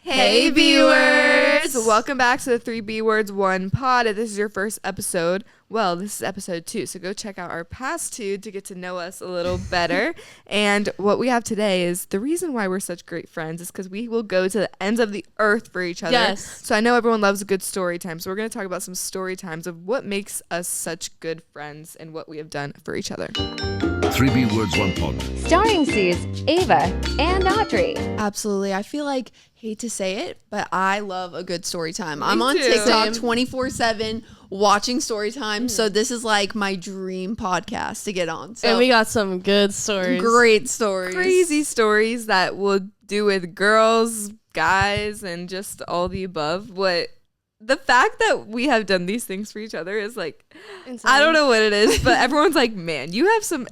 Hey viewers! Welcome back to the 3 B Words 1 pod. If this is your first episode, well, this is episode 2, so go check out our past 2 to get to know us a little better. And what we have today is the reason why we're such great friends is because we will go to the ends of the earth for each other. Yes. So I know everyone loves a good story time, so we're going to talk about some story times of what makes us such good friends and what we have done for each other. 3B Words 1 pod. Starring C's, Ava, and Audrey. Absolutely. I feel like, hate to say it, but I love a good story time. Me I'm on too. TikTok Same. 24/7 watching story time. So this is like my dream podcast to get on. So And we got some good stories. great stories. Crazy stories that we'll do with girls, guys, and just all the above. The fact that we have done these things for each other is like, Insane. I don't know what it is, but everyone's like, man,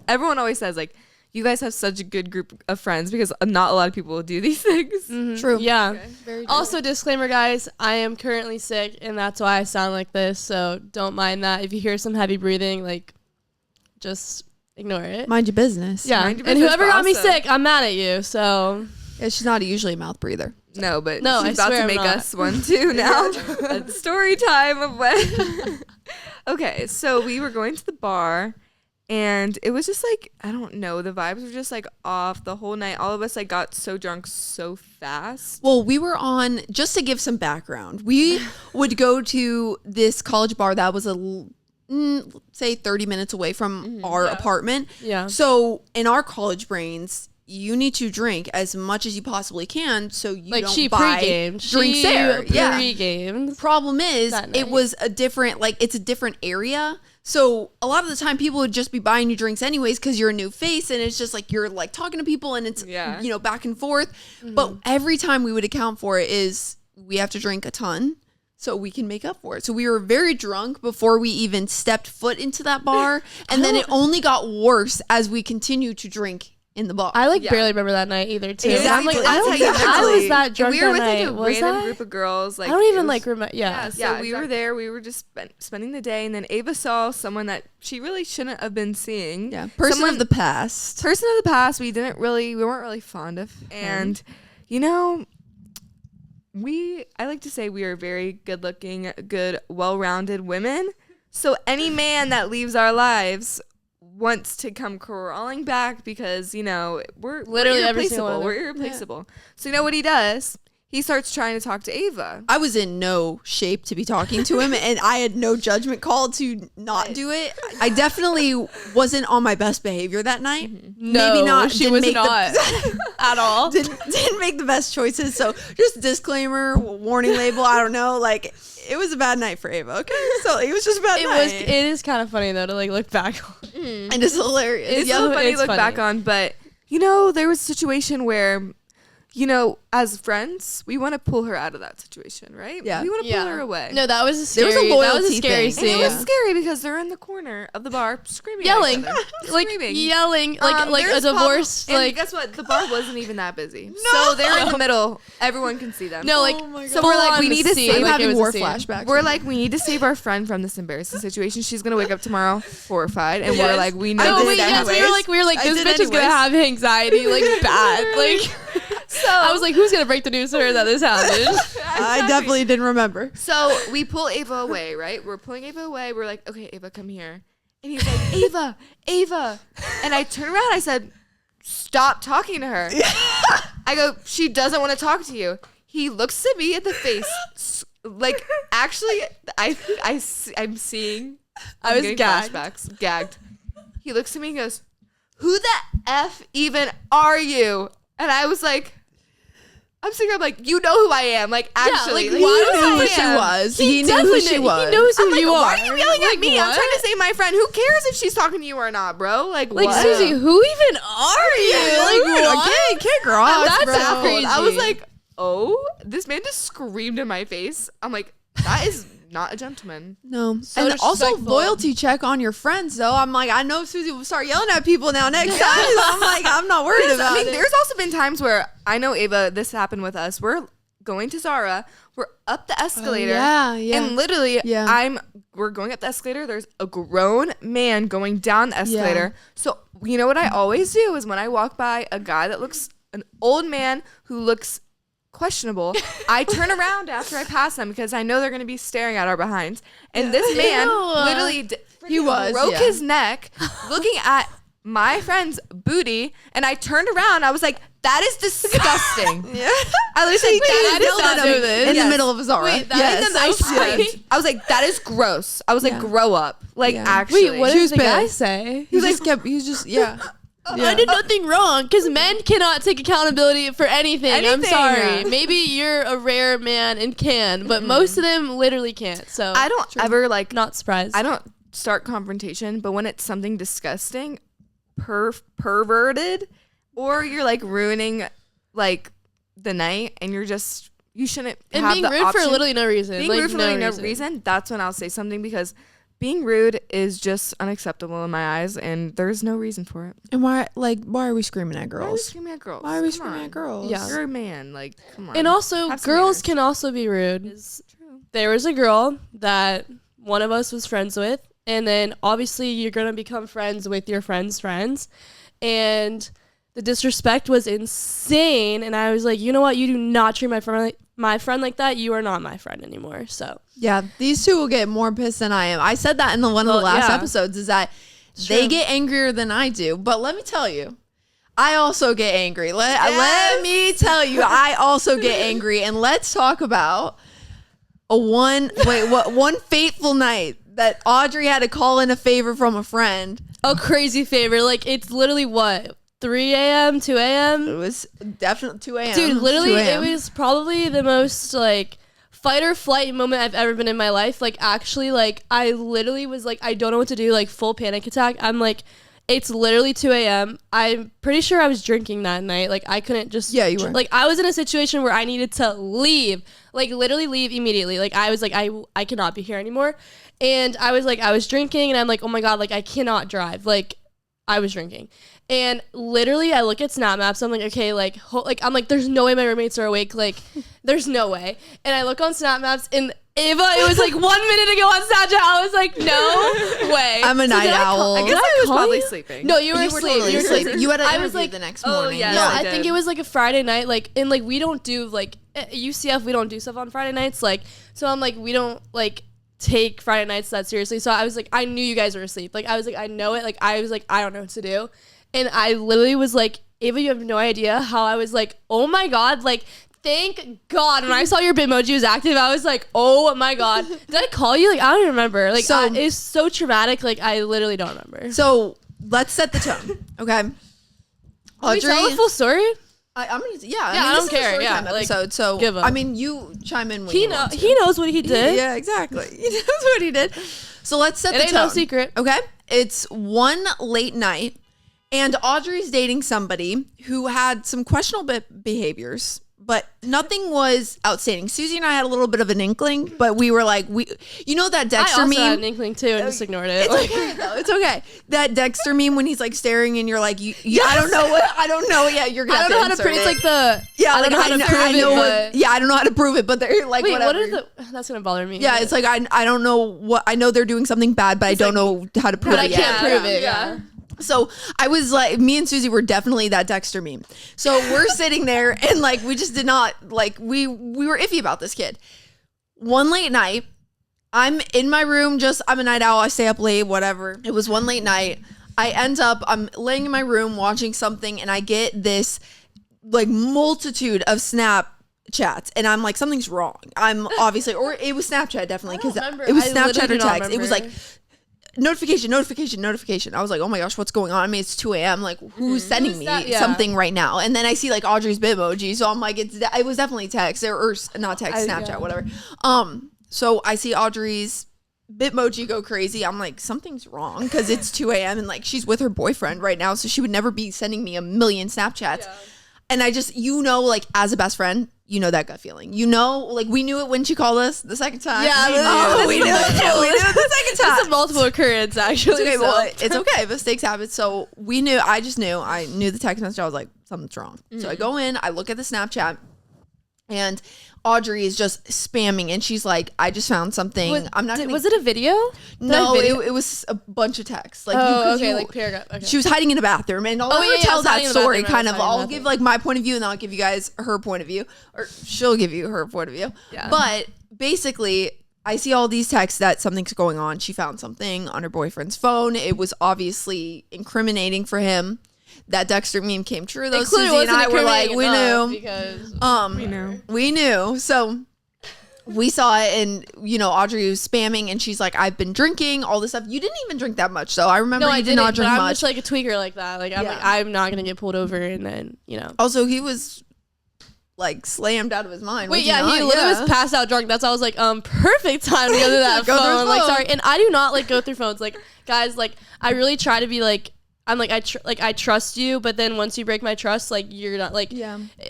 everyone always says like, you guys have such a good group of friends because not a lot of people do these things. Mhm. True. Yeah. Okay. Very true. Also, disclaimer, guys, I am currently sick, and that's why I sound like this, so don't mind that. If you hear some heavy breathing, like, just ignore it. Mind your business. Yeah, Mind your and business, whoever but got me also- sick, I'm mad at you, so... Yeah, she's not usually a mouth breather. No, but No, she's I about swear to I'm make not. us one too now. A story time of when. Okay, so we were going to the bar, and it was just like, I don't know, the vibes were just like off the whole night. All of us like got so drunk so fast. Well, we were on, just to give some background, we would go to this college bar that was say 30 minutes away from our apartment. Yeah. So in our college brains, you need to drink as much as you possibly can so you Like, don't she buy pre-gamed. drinks there. Yeah. Pre-gamed. Problem is, That it night. was a different, like, it's a different area. So a lot of the time people would just be buying you drinks anyways because you're a new face and it's just like you're like talking to people and it's, Yeah. you know, back and forth. But every time we would account for it is we have to drink a ton so we can make up for it. So we were very drunk before we even stepped foot into that bar. And then it only got worse as we continued to drink in the bar. I, like, Yeah. barely remember that night either, too. Exactly. I'm like, I That's don't think I exactly. was that drunk We were that with night. like a Was random I? group of girls. Like I don't it even, was- like, remember. Yeah. So we were there. We were just spending the day, and then Ava saw someone that she really shouldn't have been seeing. Yeah. Person Someone- of the past. Person of the past we weren't really fond of, and you know, I like to say we are very good looking, good, well-rounded women. So any man that leaves our lives wants to come crawling back because, you know, we're Literally we're every single irreplaceable. one of We're irreplaceable. So you know what he does? He starts trying to talk to Ava. I was in no shape to be talking to him, and I had no judgment call to not do it. I definitely wasn't on my best behavior that night. No, Maybe not. she Didn't was make not at all. Didn't make the best choices. So just disclaimer, warning label. I don't know. Like, it was a bad night for Ava. Okay, so it was just a bad night. It is kind of funny though to like look back on. And it's hilarious. It's Yeah, so funny it's to look funny. back on, but you know, there was a situation where, you know, as friends, we want to pull her out of that situation, right? Yeah. We want to pull her away. No, that was a There scary. was a that was a loyalty scary thing. And it scene. was scary because they're in the corner of the bar screaming, Yelling, at each other. like Screaming. yelling, like a There's divorce. and Like guess what? The bar wasn't even that busy, so they're in the middle. Everyone can see them. no, like So we're like, we need to see. save I'm like, having it was war a scene. flashbacks. We're like, we need to save our friend from this embarrassing situation. She's gonna wake up tomorrow horrified, and we're Yes. like, we know I No, did this wait, yes, anyways. we were like, I this did bitch is gonna anyways. have anxiety, like bad. Like, So I was like, who's gonna break the news to her that this happened? I definitely didn't remember. So we pull Ava away, right? We're pulling Ava away. We're like, okay, Ava, come here. And he's like, Ava, Ava. And I turn around. I said, stop talking to her. I go, she doesn't want to talk to you. He looks at me in the face. Like, actually, I'm seeing. I was getting gagged. Flashbacks. Gagged. He looks at me and goes, who the F even are you? And I was like, I'm sitting there, I'm like, you know who I am. Like, actually. like, like, why you does know Who I she am. was. He knew Definitely who she was. He knows who I'm like, you are. why are you yelling at Like, me? I'm what? trying to save my friend. Who cares if she's talking to you or not, bro? Like, Like, what? Susie, who even are you? Like, what? Okay, kick her I off. was That's baffled. crazy. I was like, oh, this man just screamed in my face. I'm like, that is not a gentleman. No. So and also disrespectful. loyalty check on your friends though. I'm like, I know Susie will start yelling at people now next time. I'm like, I'm not worried about I mean, it. there's also been times where I know, Ava, this happened with us. We're going to Zara. We're up the escalator. yeah. And literally, Yeah. we're going up the escalator. There's a grown man going down the escalator. So you know what I always do is when I walk by a guy that looks, an old man who looks questionable. I turn around after I pass them because I know they're going to be staring at our behinds. And this man literally broke his neck looking at my friend's booty. And I turned around. I was like, that is disgusting. I was like, in the middle of his aura. Wait, I was like, that is gross. I was like, grow up. Like, actually. Wait, what did the guy say? He was just I did nothing wrong because men cannot take accountability for anything. I'm sorry. Maybe you're a rare man and can, but most of them literally can't. So I don't ever like, not surprised. I don't start confrontation, but when it's something disgusting, perverted, or you're like ruining like the night and you shouldn't and have being the rude option. for literally no reason. Being rude for literally no reason, that's when I'll say something because being rude is just unacceptable in my eyes and there's no reason for it. And why are we screaming at girls? Why are we screaming at girls? Why are we Come screaming on. at girls? Yeah. You're a man. Like, come on. And also, Have some girls manners. can also be rude. True. There was a girl that one of us was friends with, and then obviously you're going to become friends with your friend's friends. And the disrespect was insane. And I was like, you know what? You do not treat my friend like that. You are not my friend anymore. So Yeah, these two will get more pissed than I am. I said that in one of the last episodes is that they get angrier than I do. But let me tell you, I also get angry. Let me tell you, I also get angry. And let's talk about one fateful night that Audrey had to call in a favor from a friend. a crazy favor. Like, it's literally what? 3 a.m., 2 a.m.? It was definitely 2 a.m. Dude, literally, 2 it a.m. was probably the most, like, fight or flight moment I've ever been in my life. Like, actually, like, I literally was like, I don't know what to do, like, full panic attack. I'm like, it's literally 2 a.m. I'm pretty sure I was drinking that night. Like, I couldn't just... Yeah, you were. Like, I was in a situation where I needed to leave. Like, literally leave immediately. Like, I was like, I cannot be here anymore. And I was like, I was drinking, and I'm like, oh my God, like, I cannot drive. Like, I was drinking. And literally, I look at Snap Maps. I'm like, okay, like, I'm like, there's no way my roommates are awake. Like, there's no way. And I look on Snap Maps, and Ava, it was like 1 minute ago on Snapchat. I was like, no way. I'm a night owl. I guess I was probably sleeping. No, you were asleep. Totally You were asleep. asleep. You had an I interview was like, the next oh, morning. yeah. no, I I did. think it was like a Friday night. Like, and like we don't do like at UCF. We don't do stuff on Friday nights. Like, so I'm like, we don't like take Friday nights that seriously. So I was like, I knew you guys were asleep. Like, I was like, I know it. Like, I was like, I don't know what to do. And I literally was like, Ava, you have no idea how I was like, oh my God, like, thank God. When I saw your Bitmoji was active, I was like, oh my God. Did I call you? Like, I don't even remember. Like, So- it's so traumatic. Like, I literally don't remember. So let's set the tone, okay? Can we tell Audrey, the full story? I mean, Yeah, I this don't is a care. story Yeah, time like, episode. So give 'em. I mean, you chime in when He you know want to. he knows what he did. Yeah, exactly. He knows what he did. So let's set It the ain't tone. no secret. Okay, it's one late night, and Audrey's dating somebody who had some questionable behaviors, but nothing was outstanding. Susie and I had a little bit of an inkling, but we were like, you know that I Dexter also meme. had an inkling too and just ignored it. It's Like, okay though. It's okay. That Dexter meme when he's like staring and you're like, I don't know what. I don't know. Yeah, you're gonna. I don't know how to insert prove. It's it. like the Yeah, I don't know how to prove it. know But I don't know how to prove it, but they're like, wait, whatever. what are the? That's gonna bother me. Yeah, it's like I don't know what. I know they're doing something bad, but I don't know how to prove but I it can't yet. prove it. Yeah. So I was like, me and Susie were definitely that Dexter meme. So we're sitting there and like we just did not like we were iffy about this kid. One late night, I'm in my room, I'm a night owl, I stay up late, whatever. It was one late night. I'm laying in my room watching something and I get this like multitude of Snapchats and I'm like, something's wrong. I'm obviously, or it was Snapchat definitely because remember. it was I Snapchat literally or don't text. It was like remember. notification. I was like, oh my gosh, what's going on? I mean, it's 2 a.m. Like, who's sending me that? Yeah. something right now? And then I see like Audrey's Bitmoji. So I'm like, it was definitely text or not text, Snapchat, yeah. whatever. So I see Audrey's Bitmoji go crazy. I'm like, something's wrong because it's 2 a.m. and like she's with her boyfriend right now. So she would never be sending me a million Snapchats. Yeah. And I just, like as a best friend, you know that gut feeling. Like we knew it when she called us the second time. Yeah, we knew it. We knew it the second time. It's a multiple occurrence actually. It's okay, so. well, it's okay. Mistakes happen. So I knew the text message. I was like, something's wrong. So I go in, I look at the Snapchat, And Audrey is just spamming, and she's like, I just found something. Was it a video? No, it was a bunch of texts. Like, like paragraph. Okay. She was hiding in a bathroom, and I'll tell that story kind of. I'll give like my point of view, and then I'll give you guys her point of view, or she'll give you her point of view. Yeah. But basically, I see all these texts that something's going on. She found something on her boyfriend's phone. It was obviously incriminating for him. That Dexter meme came true, though. Susie and I were like, we knew. We knew. So we saw it, and Audrey was spamming, and she's like, I've been drinking all this stuff. You didn't even drink that much, though. I remember you did not drink much. I'm just like a tweaker like that. Like I'm not gonna get pulled over, and then Also, he was like slammed out of his mind. Wait, he literally was passed out drunk. That's why I was like, perfect time to go through that phone. Like, sorry, and I do not like go through phones. Like, guys, like I really try to be like. I'm like I trust you, but then once you break my trust, like you're not like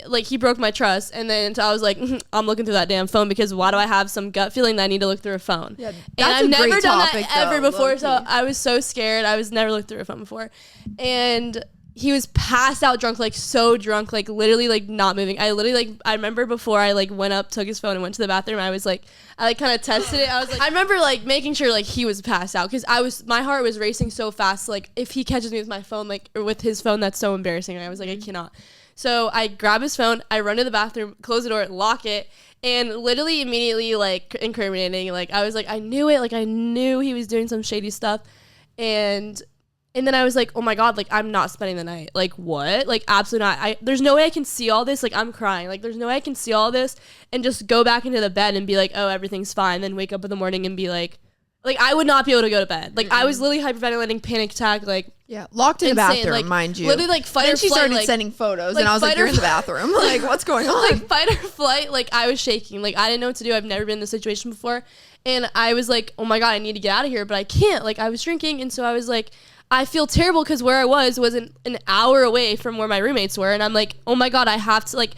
like he broke my trust, and then so I was like I'm looking through that damn phone because why do I have some gut feeling that I need to look through a phone? Yeah, and I've never done that ever before, so I was so scared. I was never looked through a phone before, and he was passed out drunk, like so drunk, like literally like not moving. I literally like I remember before I like went up, took his phone, and went to the bathroom. I was like I like kind of tested it. I was like I remember like making sure like he was passed out because my heart was racing so fast. Like if he catches me with my phone like or with his phone, that's so embarrassing. I was like I cannot. So I grab his phone, I run to the bathroom, close the door, lock it, and literally immediately like incriminating. Like I was like I knew it. Like I knew he was doing some shady stuff, and then I was like, oh my God, like, I'm not spending the night. Like, what? Like, absolutely not. There's no way I can see all this. Like, I'm crying. Like, there's no way I can see all this and just go back into the bed and be like, oh, everything's fine. Then wake up in the morning and be like, I would not be able to go to bed. Like, I was literally hyperventilating, panic attack, like. Yeah, locked in the bathroom, like, mind you. Literally, like, fight or flight. Then she started like, sending photos, and I was like, you're in the bathroom. Like, what's going on? Like, fight or flight, like, I was shaking. Like, I didn't know what to do. I've never been in this situation before. And I was like, oh my God, I need to get out of here, but I can't. Like, I was drinking, and so I was like, I feel terrible because where I was an hour away from where my roommates were. And I'm like, oh my God, I have to, like,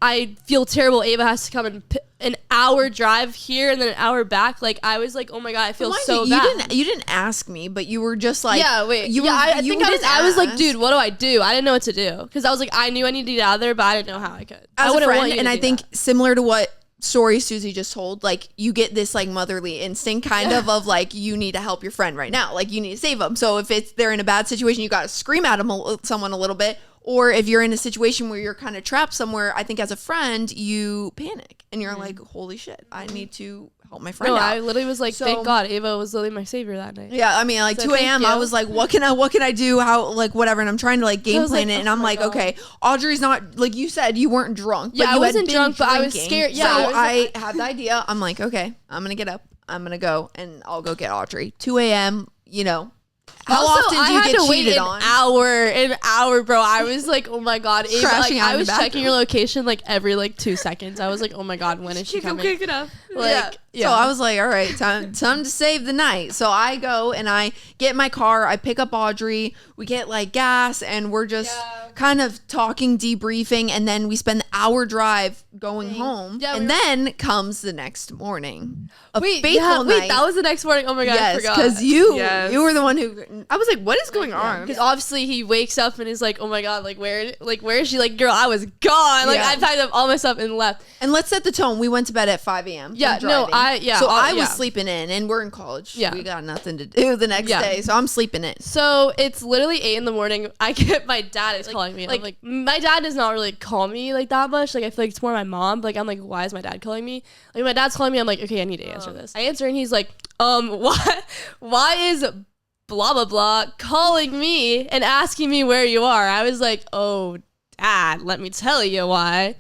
I feel terrible. Ava has to come and an hour drive here and then an hour back. Like, I was like, oh my God, I feel so bad. You didn't ask me, but you were just like, I was like, dude, what do I do? I didn't know what to do. Because I was like, I knew I needed to get out of there, but I didn't know how I could. As a friend, and I think similar to what story Susie just told, like you get this like motherly instinct kind of like you need to help your friend right now, like you need to save them. So if they're in a bad situation, you got to scream at someone a little bit, or if you're in a situation where you're kind of trapped somewhere, I think as a friend you panic and you're like, holy shit, I need to help my friend out. I literally was like, thank God Ava was literally my savior that night. Yeah, I mean, like 2 a.m. I was like, what can I do? How, like, whatever. And I'm trying to like game plan it, and I'm like, okay, Audrey's not, like you said, you weren't drunk. Yeah, I wasn't drunk, but I was scared. Yeah, so I had the idea. I'm like, okay, I'm gonna get up, I'm gonna go, and I'll go get Audrey. 2 a.m. How often do you get cheated on? An hour, bro. I was like, oh my God, Ava, like, I was checking your location like every like 2 seconds. I was like, oh my God, when is she coming? Quick enough. Like, So I was like, all right, time to save the night. So I go and I get in my car. I pick up Audrey. We get like gas, and we're just kind of talking, debriefing, and then we spend the hour drive going home. Yeah, and then comes the next morning. Wait, that was the next morning. Oh my God, I forgot. Because you were the one who. I was like, what is going on? Because obviously he wakes up and is like, oh my God, like where is she? Like, girl, I was gone. Like I packed up all my stuff and left. And let's set the tone. We went to bed at 5 a.m. Yeah, no, I was sleeping in, and we're in college. Yeah, we got nothing to do the next day, so I'm sleeping in. So it's literally 8 in the morning. I get my dad is calling me. Like my dad does not really call me like that much. Like I feel like it's more my mom. Like I'm like, why is my dad calling me? Like my dad's calling me. I'm like, okay, I need to answer this. I answer, and he's like, why is blah blah blah calling me and asking me where you are? I was like, oh, Dad, let me tell you why.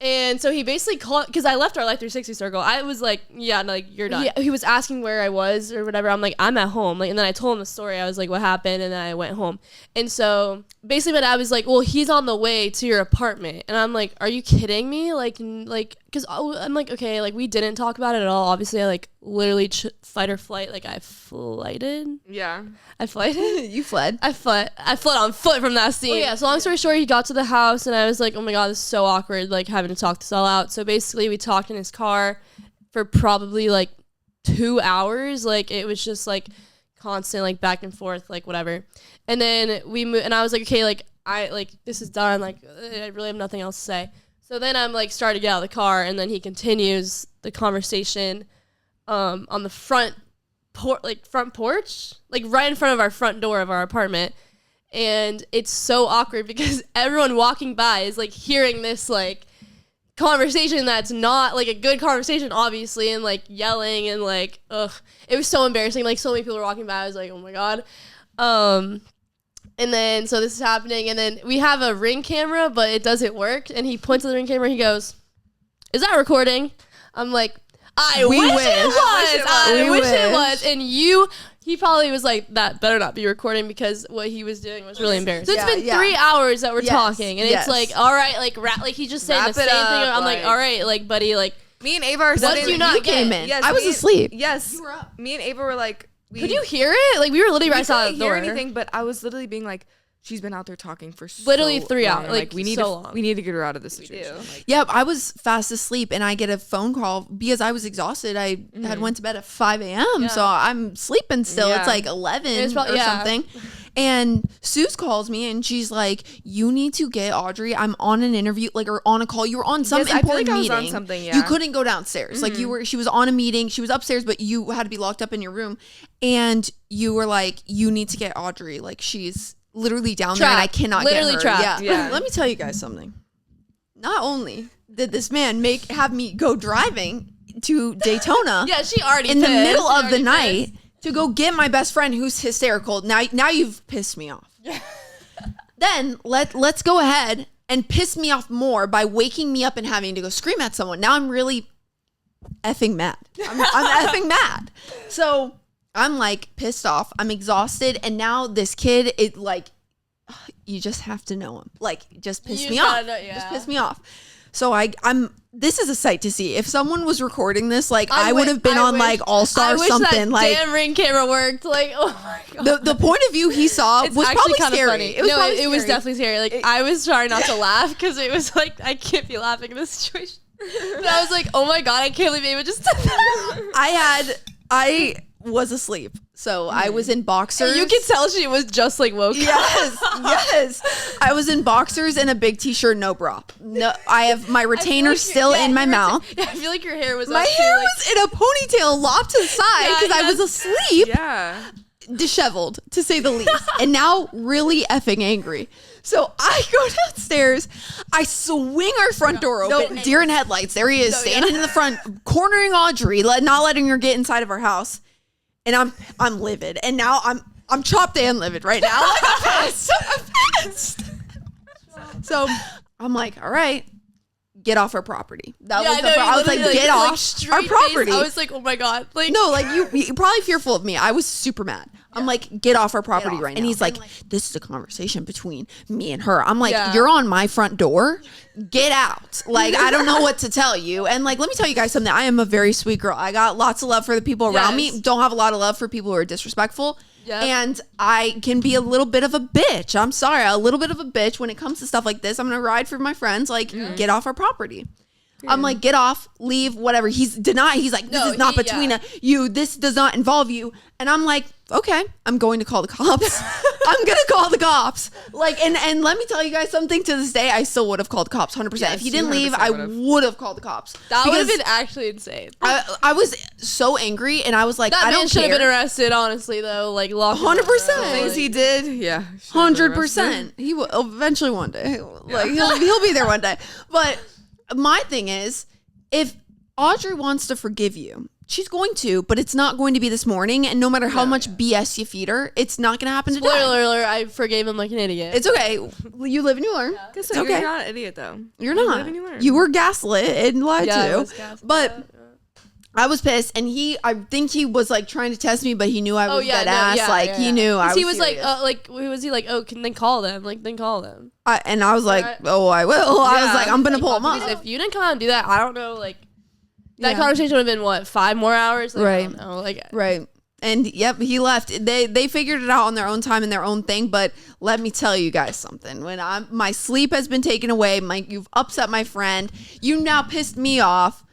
And so he basically called, because I left our Life 360 circle. I was like, yeah, no, like, you're done. He was asking where I was or whatever. I'm like, I'm at home. Like, and then I told him the story. I was like, what happened? And then I went home. And so basically my dad was like, well, he's on the way to your apartment. And I'm like, are you kidding me? Like, because I'm like, okay, like, we didn't talk about it at all. Obviously, I like literally fight or flight. Like, I flighted. Yeah. I flighted. You fled. I fled on foot from that scene. Oh, yeah. So long story short, he got to the house and I was like, oh my God, this is so awkward, like having to talk this all out. So basically we talked in his car for probably like 2 hours. Like it was just like constant, like back and forth, like whatever. And then we moved and I was like, okay, like this is done. Like I really have nothing else to say. So then I'm like starting to get out of the car, and then he continues the conversation on the front porch, like right in front of our front door of our apartment. And it's so awkward because everyone walking by is like hearing this like conversation that's not like a good conversation, obviously, and like yelling and like, ugh. It was so embarrassing. Like so many people were walking by. I was like, oh my God. And then so this is happening, and then we have a Ring camera, but it doesn't work. And he points at the Ring camera. He goes, "Is that recording?" I'm like, I wish it was. I wish it was. And he probably was like, that better not be recording, because what he was doing was really embarrassing. So it's been 3 hours that we're talking, and it's like, all right, like he's just saying the same thing. I'm like, all right, like buddy, like me and Ava are sitting. What do you not came get? in. Yes, I was asleep. Yes, You were up. me and Ava were like, Could you hear it? Like we were literally right outside the door. Hear anything, but I was literally being like, she's been out there talking for literally so 3 long. hours. Like we need so long. we need to get her out of this situation. Like, Yeah, I was fast asleep, and I get a phone call because I was exhausted. I had went to bed at 5 a.m., so I'm sleeping still. Yeah. It's like 11 It's probably- or something. And Suze calls me, and she's like, "You need to get Audrey. I'm on an interview, like, or on a call. You were on some Yes, I feel important like I was meeting. on something, You yeah. couldn't go downstairs. Like you were. She was on a meeting. She was upstairs, but you had to be locked up in your room. And you were like, you need to get Audrey. Like she's literally down there, and I cannot Literally get her. trapped. Yeah. Let me tell you guys something. Not only did this man have me go driving to Daytona Yeah, she already in the pissed. middle She of the already night pissed. to go get my best friend who's hysterical. Now you've pissed me off. Then let's go ahead and piss me off more by waking me up and having to go scream at someone. Now I'm really effing mad. I'm effing mad. So I'm like pissed off. I'm exhausted, and now this kid, it like, you just have to know him. Like, just piss You me just off. gotta know- yeah. Just piss me off. So I'm. This is a sight to see. If someone was recording this, like I would have been on like All Star I wish something. that Like damn Ring camera worked. Like, oh my God. the point of view he saw It's was actually probably kind of scary. funny. It was no, probably it was scary. definitely scary. Like I was trying not to laugh because it was like I can't be laughing in this situation. But I was like, oh my God, I can't believe Ava just did that. I was asleep, so I was in boxers. You can tell she was just like woke up. Yes. I was in boxers and a big t-shirt, no bra. No, I have my retainer like still in my mouth. Yeah, I feel like your hair was My up too, hair like- was in a ponytail lopped to the side Yeah, because I was asleep, yeah. disheveled to say the least, and now really effing angry. So I go downstairs, I swing our front door open, deer in headlights. There he is, standing in the front, cornering Audrey, not letting her get inside of our house. And I'm livid, and now I'm chopped and livid right now. Like, I'm pissed. So I'm like, all right, get off our property. That was the I was like, get off our property. I was like, oh my God. Like, No, like you're probably fearful of me. I was super mad. I'm like, get off our property right now. And he's like, this is a conversation between me and her. I'm like, Yeah. you're on my front door. Get out. Like, I don't know what to tell you. And like, let me tell you guys something. I am a very sweet girl. I got lots of love for the people around me. Yes. Don't have a lot of love for people who are disrespectful. Yep. And I can be a little bit of a bitch. I'm sorry. A little bit of a bitch when it comes to stuff like this. I'm going to ride for my friends. Like, get off our property. I'm like, get off, leave, whatever. He's denied. He's like, this No, is not he- between yeah. you. This does not involve you. And I'm like, okay, I'm going to call the cops. I'm going to call the cops. Like, and let me tell you guys something. To this day, I still would have called the cops 100%. Yes, if he didn't you leave, 100% I would've. would have called the cops. that would have Because been actually insane. I was so angry, and I was like, That I man don't should have care. been arrested, honestly, though. Like, locked him up. 100%. Things he did, yeah. should've been arrested. 100%. He will eventually one day. Like he'll be there one day. But my thing is, if Audrey wants to forgive you, she's going to, but it's not going to be this morning. And no matter how much BS you feed her, it's not going to happen today. Spoiler alert, I forgave him like an idiot. It's okay. You live and you learn. Guess It's what? okay. You're not an idiot though. You're You not. live and you learn. You were gaslit and lied Yeah, I to. was gaslit. But I was pissed, and I think he was like trying to test me, but he knew I was dead ass. He knew I was. He was like, serious. was he like, oh, can then call them? Like, then call them. And I was like, Right. oh, I will. I was Yeah. like, I'm gonna pull him up. Because if you didn't come out and do that, I don't know, like, that Yeah. conversation would have been, what, 5 more hours? Like, I Right. don't know, like, Right. And yep, he left. They figured it out on their own time and their own thing. But let me tell you guys something. When my sleep has been taken away, you've upset my friend. You now pissed me off.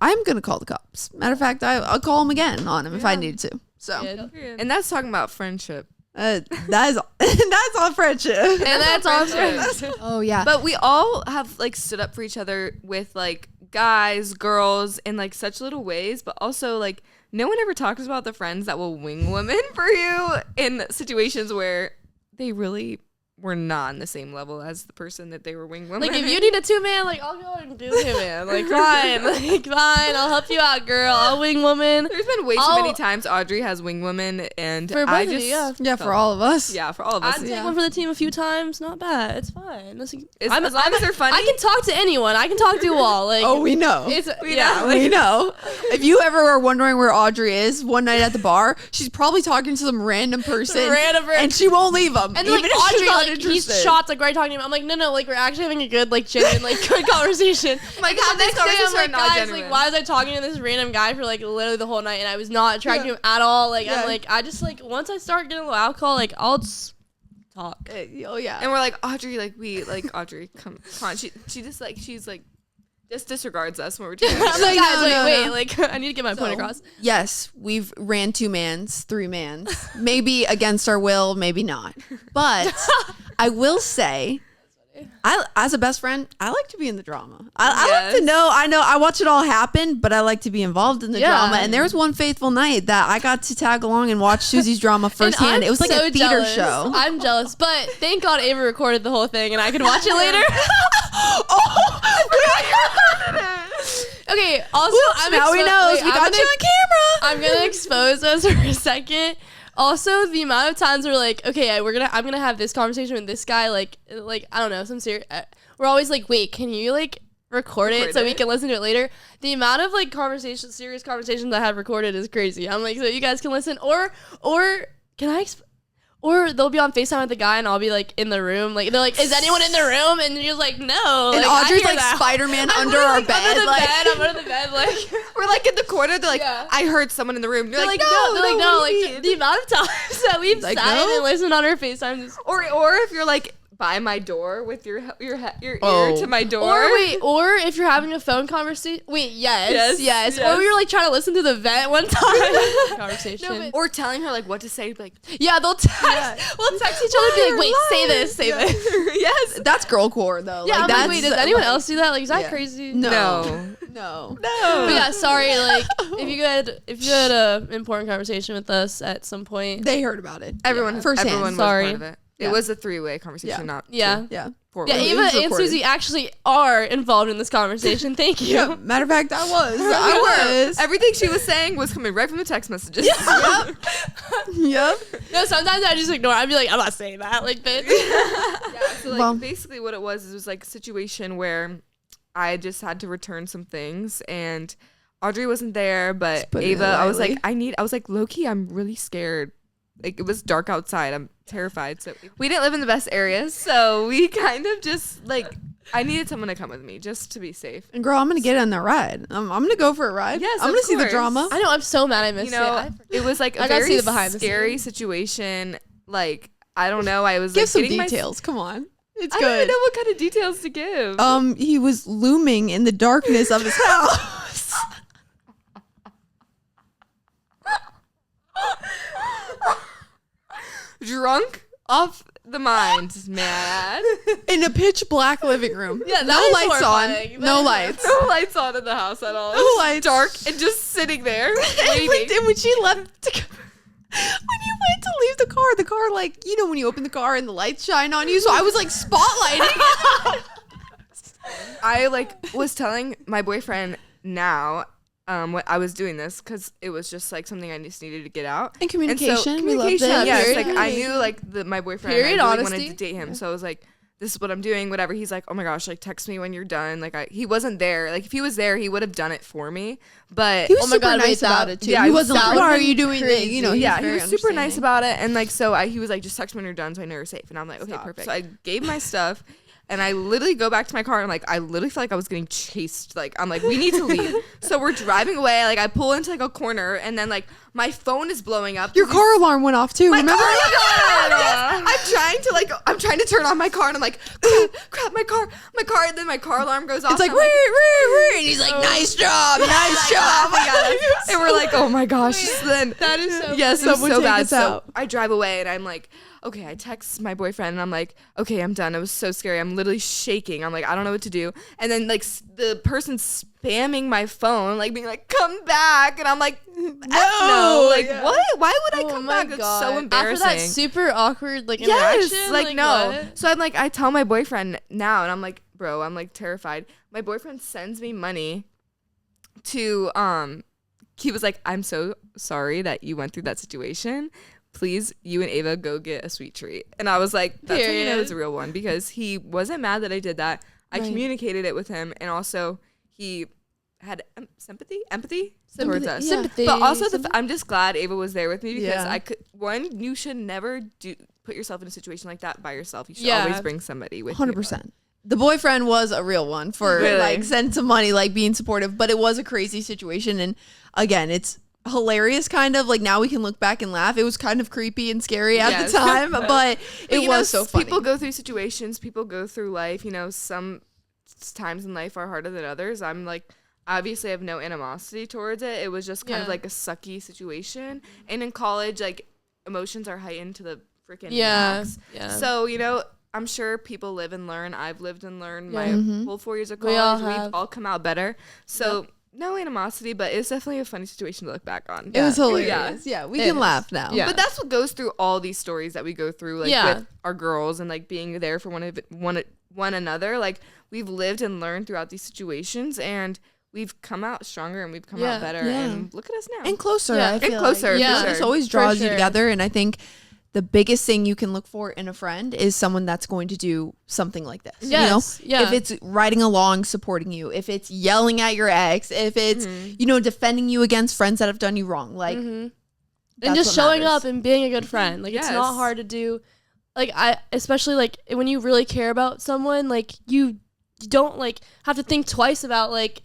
I'm gonna call the cops. Matter of fact, I'll call him again on him if I need to. So good. And that's talking about friendship. That's all friendship. And that's awesome. Oh yeah. But we all have like stood up for each other with like guys, girls in like such little ways, but also like no one ever talks about the friends that will wing women for you in situations where they really were not on the same level as the person that they were wing women. Like if you need a 2-man, like I'll go and do a 2-man. Like fine, I'll help you out, girl. I'll wing woman. There's been way too many times Audrey has wing women, and For both I of you, just yeah. for all of us. yeah, for all of us. I'd take one for the team a few times. Not bad. It's fine. As long as they're funny. I can talk to anyone. I can talk to you all. Like Oh, we know. it's We yeah. know. Like, We know. If you ever are wondering where Audrey is one night at the bar, she's probably talking to some random person, and she won't leave them. and even like if she's Audrey, not like he's interested. shocked, like right talking to me. I'm like, no, like we're actually having a good, like genuine, like good conversation. Like, the how these next day, I'm conversations are like, not guys, genuine. like why was I talking to this random guy for like literally the whole night, and I was not attracting him at all. Like Yeah. I'm like, I just like once I start getting a little alcohol, like I'll just talk. Oh yeah. And we're like, Audrey, Audrey, come on. She just like, she's like, just disregards us when we're doing I'm it. like, No, guys, no, wait, no. like I need to get my point across. Yes, we've ran 2-mans, 3-mans, maybe against our will, maybe not. But I will say, as a best friend, I like to be in the drama. I like to know. I know I watch it all happen, but I like to be involved in the Yeah. drama. And there was one faithful night that I got to tag along and watch Susie's drama And firsthand. I'm It was like so a theater jealous. show. I'm jealous, but thank God Ava recorded the whole thing and I could watch it later. Okay, also, Now he knows. wait, We got you on camera. I'm gonna expose us for a second. Also, the amount of times we're like, okay, I'm gonna have this conversation with this guy, like I don't know, some serious. We're always like, wait, can you like record it so we can listen to it later? The amount of like serious conversations I have recorded is crazy. I'm like, so you guys can listen, or can I? Or they'll be on FaceTime with the guy and I'll be like in the room. Like they're like, is anyone in the room? And you're like, no. And I Audrey's hear like that. Spider-Man I'm under our literally, bed. I'm under the bed. Like We're like in the corner. They're like, Yeah. I heard someone in the room. You're they're like, like, no, they're like, no, what do you like mean? the amount of times that we've Like, sat no? and listened on our FaceTime. Is, or if you're like by my door with your ear Oh. to my door. or if you're having a phone conversation. Wait, yes. Yes. Or you're like trying to listen to the vent one time. Conversation. No, or telling her like what to say. Like, yeah, we'll text each other and be like, wait, say this, say this. yes. That's girl core though. Yeah, I'm that's like, wait, does anyone else do that? Like, is that Yeah. crazy? No. But yeah, sorry. Like, if you had a important conversation with us at some point, They heard about it. Everyone, firsthand. everyone Sorry. was part of it. Yeah. It was a 3-way conversation, Yeah. not yeah, Yeah. 4-way. yeah. It Ava was and recorded. Susie actually are involved in this conversation. Thank you. Yeah. Matter of fact, I was. Everything she was saying was coming right from the text messages. Yep. Yep. No, sometimes I just ignore. I'd be like, I'm not saying that. Like, bitch. Yeah, so like Well- basically what it was like a situation where I just had to return some things and Audrey wasn't there, but putting it Ava, I was lightly. like, I was like, low-key, I'm really scared. Like it was dark outside. I'm terrified. So we didn't live in the best areas. So we kind of just like, I needed someone to come with me just to be safe. And girl, I'm gonna get on that ride. I'm gonna go for a ride. Yes, I'm of gonna see the course. drama. I know. I'm so mad. I missed You know, it. it was like a I gotta very see the behind the scary scenes. situation. Like, I don't know. I was Give like some getting details. Come on, it's I don't even good. know what kind of details to give. He was looming in the darkness of his house. Drunk off the mind, man. In a pitch black living room. Yeah, that no is lights on. horrifying. No lights. No lights on in the house at all. No It's lights. dark and just sitting there waiting. And when she left, when you went to leave the car, like, you know, when you open the car and the lights shine on you. So I was like spotlighting. I like was telling my boyfriend now what I was doing this because it was just like something I just needed to get out. And communication, we love communication, that. yes. Period. Like I knew like my boyfriend, Period, I really honesty. wanted to date him, so I was like, this is what I'm doing, whatever. He's like, oh my gosh, like text me when you're done. Like he wasn't there. Like if he was there, he would have done it for me. But He was Oh my super God, wait, nice about that- it too. yeah, he wasn't that like, would why are be you doing this? You know, yeah, he's he very was super nice understanding. about it, and like so he was like, just text me when you're done, so I know you're safe. And I'm like, okay, perfect. So I gave my stuff, And I literally go back to my car and I'm like, I literally feel like I was getting chased. Like, I'm like, we need to leave. So we're driving away. Like, I pull into like a corner and then like my phone is blowing up. Your car alarm went off too. Remember? I'm trying to turn on my car and I'm like, crap, my car. And then my car alarm goes off. It's like, and I'm and he's like, nice job. and we're like, oh my gosh. So then, That is so yes, it was Someone so take bad. us So out. I drive away and I'm like, okay, I text my boyfriend and I'm like, okay, I'm done. It was so scary. I'm literally shaking. I'm like, I don't know what to do. And then like the person spamming my phone, like being like, come back. And I'm like, no. Like, what? Why would I come back? That's so embarrassing. After that super awkward like Yes, interaction. like no. what? So I'm like, I tell my boyfriend now and I'm like, bro, I'm like terrified. My boyfriend sends me money to, he was like, I'm so sorry that you went through that situation. Please, you and Ava go get a sweet treat. And I was like, that's when you know it's a real one, because he wasn't mad that I did that. I communicated it with him, and also he had empathy towards us. Yeah. Sympathy. But also, I'm just glad Ava was there with me, because Yeah. I could. One, you should never put yourself in a situation like that by yourself. You should Yeah. always bring somebody with 100%. The boyfriend was a real one for Really? like send some money, like being supportive, but it was a crazy situation. And again, it's hilarious, kind of like now we can look back and laugh. It was kind of creepy and scary at Yes. the time, but it you was know, so funny. People go through situations. People go through life. You know, some times in life are harder than others. I'm like, obviously I have no animosity towards it. It was just kind of like a sucky situation. And in college, like emotions are heightened to the freaking max. Yeah. So, you know, I'm sure people live and learn. I've lived and learned my whole 4 years of We all college. have. We've all come out better. So no animosity, but it's definitely a funny situation to look back on. It was hilarious. Yeah, we can laugh now. Yeah. But that's what goes through all these stories that we go through, like Yeah. with our girls and like being there for one another. Like we've lived and learned throughout these situations, and we've come out stronger and we've come out better. Yeah. And look at us now. And closer. Yeah. I And feel closer, Like. for Yeah, sure. this always draws For you sure. together, and I think the biggest thing you can look for in a friend is someone that's going to do something like this. Yes, You know? yeah. If it's riding along, supporting you, if it's yelling at your ex, if it's, you know, defending you against friends that have done you wrong. Like, And that's just what showing matters. up and being a good friend. Like it's not Yes. hard to do. Like especially like when you really care about someone, like you don't like have to think twice about like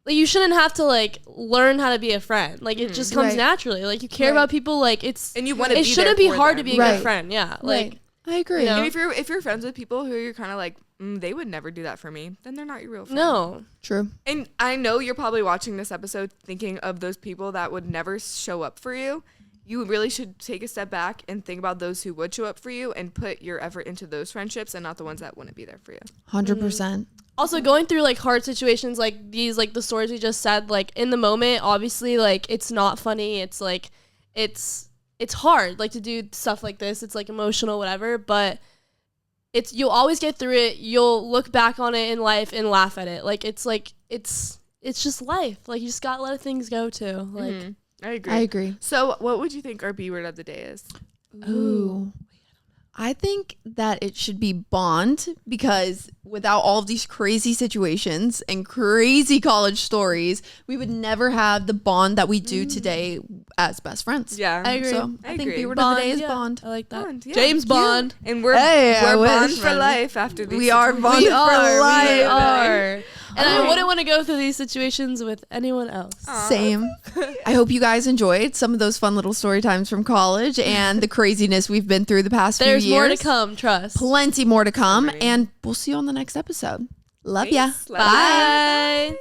you shouldn't have to like learn how to be a friend. Like it just comes Right. naturally. Like you care about people. Like it's And you want to it be shouldn't there be for hard them. to be a Right. good friend. Yeah. Like Right. I agree. you know? And if you're friends with people who you're kind of like, they would never do that for me, then they're not your real friend. no. True. And I know you're probably watching this episode thinking of those people that would never show up for you. You really should take a step back and think about those who would show up for you and put your effort into those friendships and not the ones that wouldn't be there for you. 100%. Also going through like hard situations like these, like the stories we just said, like in the moment, obviously like it's not funny. It's like it's hard like to do stuff like this. It's like emotional, whatever, but you'll always get through it. You'll look back on it in life and laugh at it. Like it's just life. Like you just gotta let things go too. Like I agree. I agree. So what would you think our B word of the day is? Ooh. I think that it should be bond, because without all of these crazy situations and crazy college stories, we would never have the bond that we do today as best friends. Yeah. I agree. So I I think agree. the word of the day is yeah. bond. I like that. Bond, yeah. James Bond. And we're Hey, I bond wish. for life after these We are situations. bond We for are. life. We are. And I wouldn't want to go through these situations with anyone else. Same. I hope you guys enjoyed some of those fun little story times from college and the craziness we've been through the past There's few years. more to come, trust. Plenty more to come. Alrighty. And we'll see you on the next episode. Love ya. Thanks. Love ya. Bye.